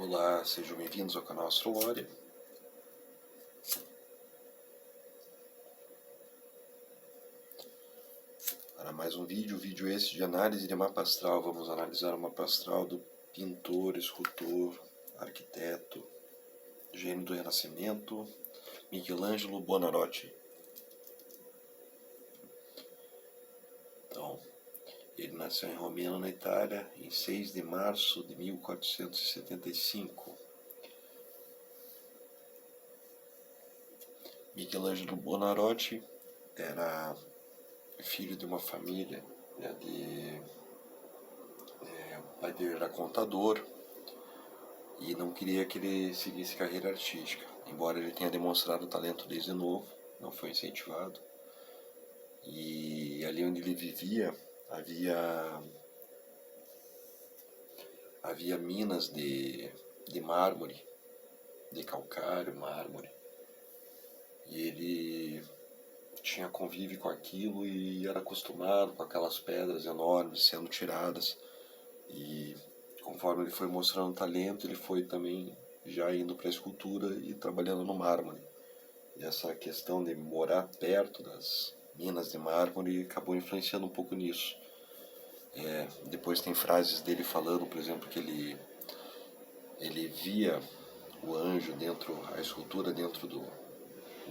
Olá, sejam bem-vindos ao canal Astrolória. Para mais um vídeo esse de análise de mapa astral. Vamos analisar o mapa astral do pintor, escultor, arquiteto, gênio do Renascimento, Michelangelo Buonarroti. Então, ele nasceu em Romeno, na Itália, em 6 de março de 1475. Michelangelo Buonarroti era filho de uma família, né, o pai dele era contador e não queria que ele seguisse carreira artística, embora ele tenha demonstrado talento desde novo, não foi incentivado. E ali onde ele vivia havia minas de mármore, de calcário, mármore, e ele tinha convívio com aquilo e era acostumado com aquelas pedras enormes sendo tiradas. E conforme ele foi mostrando talento, ele foi também já indo para a escultura e trabalhando no mármore. E essa questão de morar perto das minas de mármore acabou influenciando um pouco nisso. Depois tem frases dele falando, por exemplo, que ele via o anjo dentro, a escultura dentro do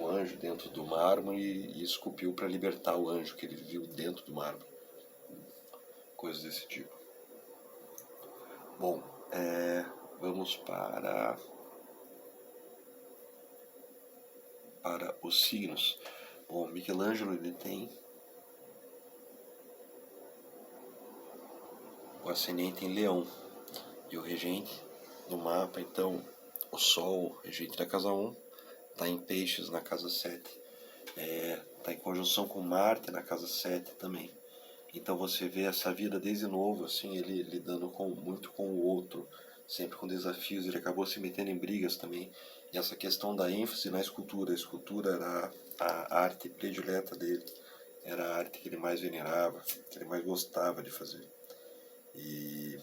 anjo dentro do mármore e esculpiu para libertar o anjo que ele viu dentro do mármore. Coisas desse tipo. Bom, vamos para os signos. Bom, Michelangelo ele tem o ascendente em Leão e o regente do mapa, então o Sol, regente da casa 1, está em Peixes na casa 7. Está em conjunção com Marte na casa 7 também. Então você vê essa vida desde novo, assim, ele lidando muito com o outro, sempre com desafios. Ele acabou se metendo em brigas também. E essa questão da ênfase na escultura. A escultura era a arte predileta dele, era a arte que ele mais venerava, que ele mais gostava de fazer. E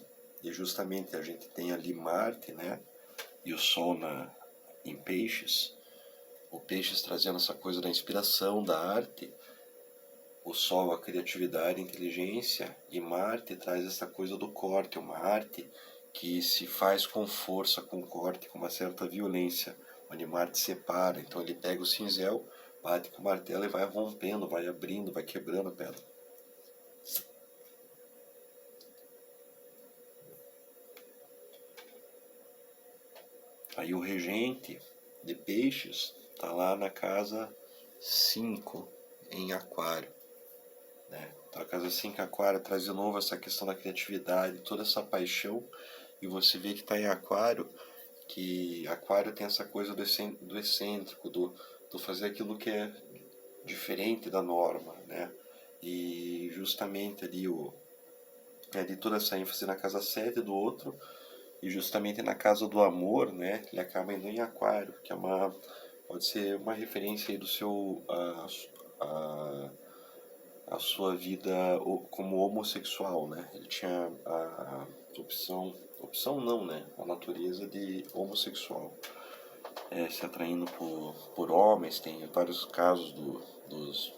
justamente a gente tem ali Marte, né, e o Sol em Peixes. O Peixes trazendo essa coisa da inspiração, da arte. O Sol, a criatividade, a inteligência, e Marte traz essa coisa do corte, uma arte que se faz com força, com corte, com uma certa violência, onde Marte separa. Então ele pega o cinzel, bate com o martelo e vai rompendo, vai abrindo, vai quebrando a pedra. Aí o regente de Peixes está lá na casa 5, em Aquário. Então a casa 5 Aquário traz de novo essa questão da criatividade, toda essa paixão, e você vê que está em Aquário, que Aquário tem essa coisa do excêntrico, do fazer aquilo que é diferente da norma, né? E justamente ali ali toda essa ênfase na casa 7 do outro, e justamente na casa do amor, né? Ele acaba indo em Aquário, que pode ser uma referência aí do seu a sua vida como homossexual, né? Ele tinha a opção não, né? A natureza de homossexual, se atraindo por homens. Tem vários casos dos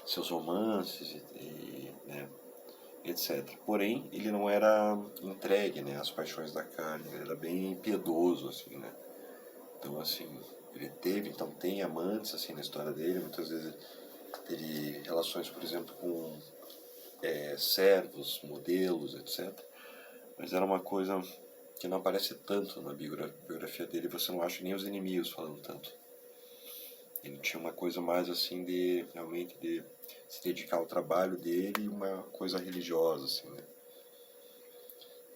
seus romances né, etc. Porém, ele não era entregue, né, às paixões da carne. Ele era bem piedoso, assim, né? Então, assim, ele tem amantes, assim, na história dele. Muitas vezes teve relações, por exemplo, com servos, modelos, etc. Mas era uma coisa que não aparece tanto na biografia dele. Você não acha nem os inimigos falando tanto. Ele tinha uma coisa mais assim de realmente de se dedicar ao trabalho dele e uma coisa religiosa, assim, né?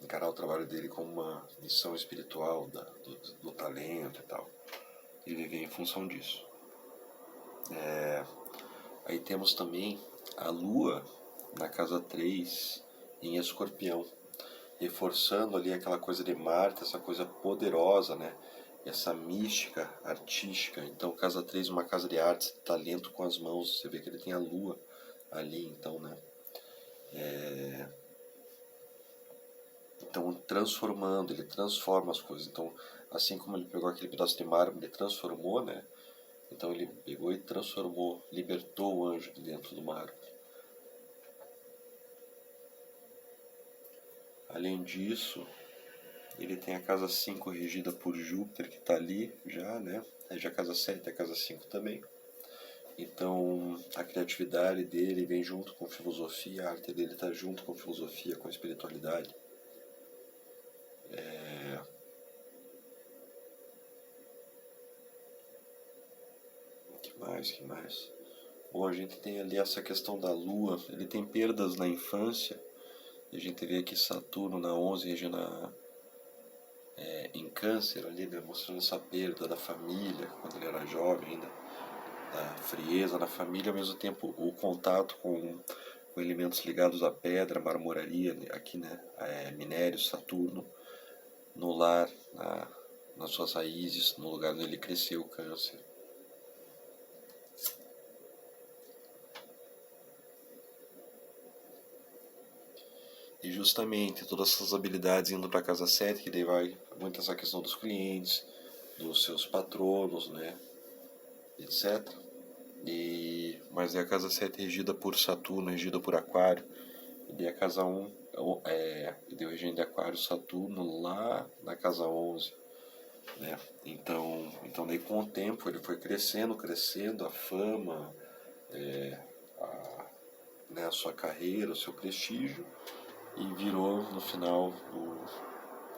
Encarar o trabalho dele como uma missão espiritual do talento e tal. E viver em função disso. Aí temos também a Lua na casa 3 em Escorpião, reforçando ali aquela coisa de Marte, essa coisa poderosa, né? Essa mística artística. Então, casa 3, uma casa de artes, talento com as mãos. Você vê que ele tem a Lua ali, então, né? Então, transformando, ele transforma as coisas. Então, assim como ele pegou aquele pedaço de mármore e transformou, né? Então ele pegou e transformou, libertou o anjo de dentro do mármore. Além disso, ele tem a casa 5 regida por Júpiter, que está ali já, né? Rege a casa 7 e a casa 5 também. Então, a criatividade dele vem junto com filosofia, a arte dele está junto com filosofia, com espiritualidade. Que mais? Bom, a gente tem ali essa questão da Lua, ele tem perdas na infância, e a gente vê aqui Saturno na 11 regendo em Câncer ali, né, mostrando essa perda da família, quando ele era jovem ainda, da frieza na família, ao mesmo tempo o contato com elementos ligados à pedra, marmoraria, aqui, né, minério, Saturno, no lar, nas suas raízes, no lugar onde ele cresceu, Câncer. E justamente todas essas habilidades indo para a casa 7, que daí vai muito essa questão dos clientes, dos seus patronos, né, etc. Mas é a casa 7 regida por Saturno, regida por Aquário. E daí a casa 1 deu regente de Aquário, Saturno lá na casa 11. Né? Então daí com o tempo ele foi crescendo, a fama, né, a sua carreira, o seu prestígio, e virou no final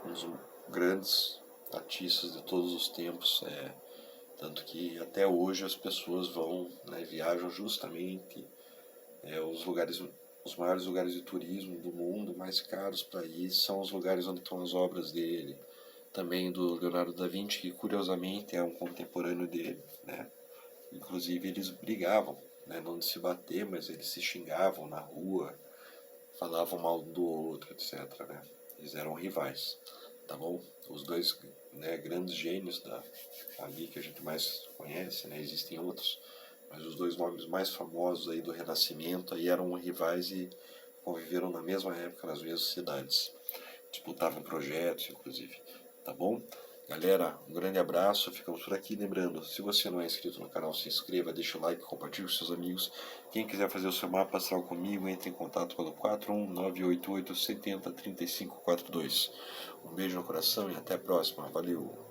um dos grandes artistas de todos os tempos. Tanto que até hoje as pessoas vão, né, viajam justamente os maiores lugares de turismo do mundo, mais caros para ir, são os lugares onde estão as obras dele. Também do Leonardo da Vinci, que curiosamente é um contemporâneo dele, né? Inclusive eles brigavam, né? Não de se bater, mas eles se xingavam na rua, falavam mal um do outro, etc. Né? Eles eram rivais, tá bom? Os dois, né, grandes gênios ali que a gente mais conhece, né? Existem outros, mas os dois nomes mais famosos aí do Renascimento aí eram rivais e conviveram na mesma época nas mesmas cidades, disputavam projetos, inclusive, tá bom? Galera, um grande abraço, ficamos por aqui. Lembrando, se você não é inscrito no canal, se inscreva, deixa o like, compartilhe com seus amigos. Quem quiser fazer o seu mapa astral comigo, entre em contato pelo 41988 70 3542. Um beijo no coração e até a próxima. Valeu!